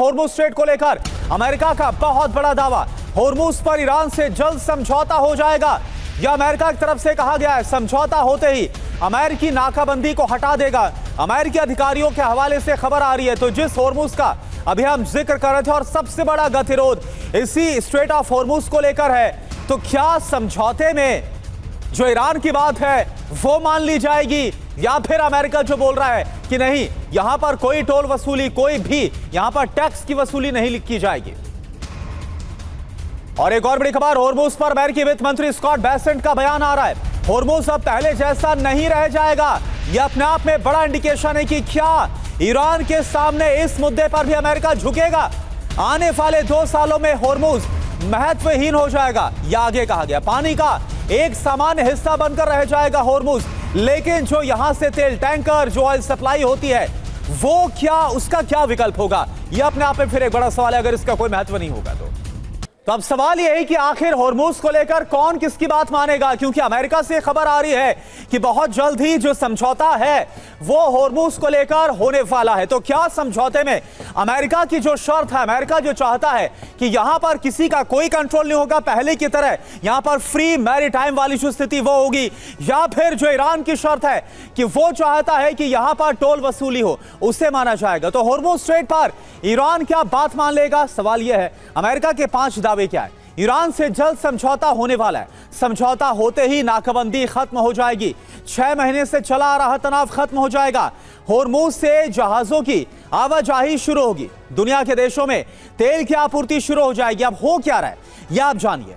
Hormuz strait को लेकर America का बहुत बड़ा दावा, होर्मुज पर ईरान से जल्द समझौता हो जाएगा। यह अमेरिका की तरफ से कहा गया है। समझौता होते ही अमेरिकी नाकाबंदी को हटा देगा। अमेरिकी अधिकारियों के हवाले से खबर आ रही है। तो जिस होर्मुज का अभी हम जिक्र कर रहे थे और सबसे बड़ा गतिरोध इसी स्ट्रेट ऑफ होर्मुज को लेकर है, तो क्या समझौते में जो ईरान की बात है वो मान ली जाएगी, या फिर अमेरिका जो बोल रहा है कि नहीं, यहां पर कोई टोल वसूली, कोई भी यहां पर टैक्स की वसूली नहीं की जाएगी। और एक और बड़ी खबर, होर्मुज पर अमेरिकी वित्त मंत्री स्कॉट बेसेंट का बयान आ रहा है। होर्मुज अब पहले जैसा नहीं रह जाएगा। यह अपने आप में बड़ा इंडिकेशन है कि क्या ईरान के सामने इस मुद्दे पर भी अमेरिका झुकेगा। आने वाले 2 सालों में होर्मुज महत्वहीन हो जाएगा। यह आगे कहा गया, पानी का एक सामान्य हिस्सा बनकर रह जाएगा होर्मुज, लेकिन जो यहां से तेल टैंकर, जो ऑयल सप्लाई होती है, वो क्या, उसका क्या विकल्प होगा, यह अपने आप में फिर एक बड़ा सवाल है अगर इसका कोई महत्व नहीं होगा तो। अब सवाल यह है कि आखिर होर्मुज को लेकर कौन किसकी बात मानेगा, क्योंकि अमेरिका से खबर आ रही है कि बहुत जल्द ही जो समझौता है वो होर्मुज को लेकर होने वाला है। तो क्या समझौते में अमेरिका की जो शर्त है, अमेरिका जो चाहता है कि यहां पर किसी का कोई कंट्रोल नहीं होगा, पहले की तरह यहां पर फ्री मैरीटाइम वाली जो स्थिति वो होगी, या फिर जो ईरान की शर्त है कि वो चाहता है कि यहां पर टोल वसूली हो, उसे माना जाएगा। तो होर्मुज स्ट्रेट पर ईरान क्या बात मान लेगा, सवाल यह है। अमेरिका के 5 दावे क्या है। ईरान से जल्द समझौता होने वाला है। समझौता होते ही नाकाबंदी खत्म हो जाएगी। 6 महीने से चला आ रहा तनाव खत्म हो जाएगा। होर्मुज से जहाजों की आवाजाही शुरू होगी। दुनिया के देशों में तेल की आपूर्ति शुरू हो जाएगी। अब हो क्या रहा है यह आप जानिए।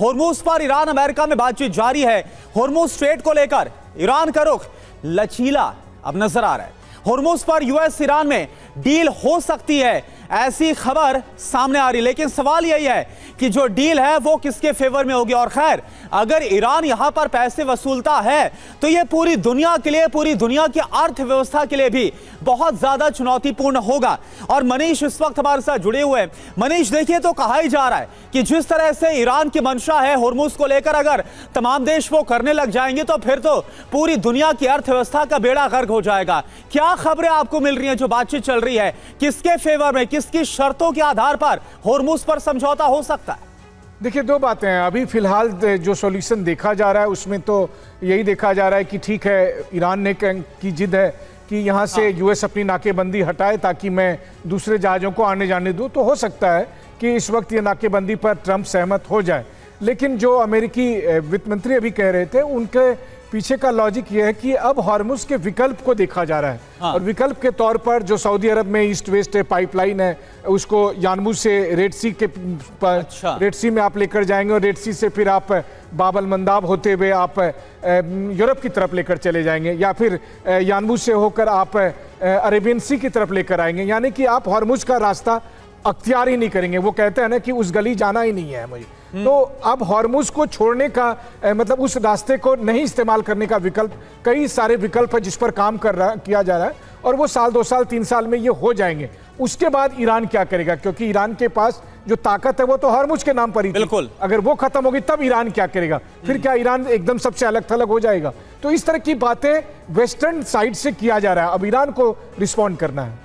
होर्मुज पर ईरान अमेरिका में बातचीत जारी है। होर्मुज स्ट्रेट को लेकर ईरान का रुख लचीला अब नजर आ रहा है। होर्मुज पर यूएस ईरान में डील हो सकती है, ऐसी खबर सामने आ रही, लेकिन सवाल यही है कि जो डील है वो किसके फेवर में होगी। और खैर, अगर ईरान यहां पर पैसे वसूलता है तो यह पूरी दुनिया के लिए, पूरी दुनिया की अर्थव्यवस्था के लिए भी बहुत ज्यादा चुनौतीपूर्ण होगा। और मनीष इस वक्त हमारे साथ जुड़े हुए हैं। मनीष, देखिए, तो कहा ही जा रहा है कि जिस तरह से ईरान की मंशा है होर्मुज को लेकर, अगर तमाम देश वो करने लग जाएंगे तो फिर तो पूरी दुनिया की अर्थव्यवस्था का बेड़ा गर्क हो जाएगा। क्या खबरें आपको मिल रही हैं, जो बातचीत चल रही है, किसके फेवर में, किसकी शर्तों के आधार पर होर्मुज पर समझौता हो सकता है? देखिए, 2 बातें हैं। अभी फिलहाल जो सॉल्यूशन देखा जा रहा है उसमें तो यही देखा जा रहा है कि ठीक है, ईरान ने की जिद है कि यहाँ से यूएस अपनी नाकेबंदी हटाए ताकि मैं दूसरे जहाज़ों को आने जाने दूँ। तो हो सकता है कि इस वक्त ये नाकेबंदी पर ट्रंप सहमत हो जाए। लेकिन जो अमेरिकी वित्त मंत्री अभी कह रहे थे, उनके पीछे का लॉजिक ये है कि अब होर्मुज के विकल्प को देखा जा रहा है। और विकल्प के तौर पर जो सऊदी अरब में ईस्ट वेस्ट पाइपलाइन है, उसको यानमुज से रेड सी में आप लेकर जाएंगे, और रेड सी से फिर आप बाबल मंदाब होते हुए आप यूरोप की तरफ लेकर चले जाएंगे, या फिर यानमुज से होकर आप अरेबियन सी की तरफ लेकर आएंगे। यानी कि आप होर्मुज का रास्ता अख्तियार ही नहीं करेंगे। वो कहते हैं ना कि उस गली जाना ही नहीं है मुझे। तो अब होर्मुज को छोड़ने का मतलब उस रास्ते को नहीं इस्तेमाल करने का विकल्प, कई सारे विकल्प है जिस पर काम किया जा रहा है, और वो साल 2 साल 3 साल में ये हो जाएंगे। उसके बाद ईरान क्या करेगा, क्योंकि ईरान के पास जो ताकत है वो तो होर्मुज के नाम पर ही थी। अगर वो खत्म होगी तब ईरान क्या करेगा, फिर क्या ईरान एकदम सबसे अलग थलग हो जाएगा। तो इस तरह की बातें वेस्टर्न साइड से किया जा रहा है। अब ईरान को रिस्पॉन्ड करना है।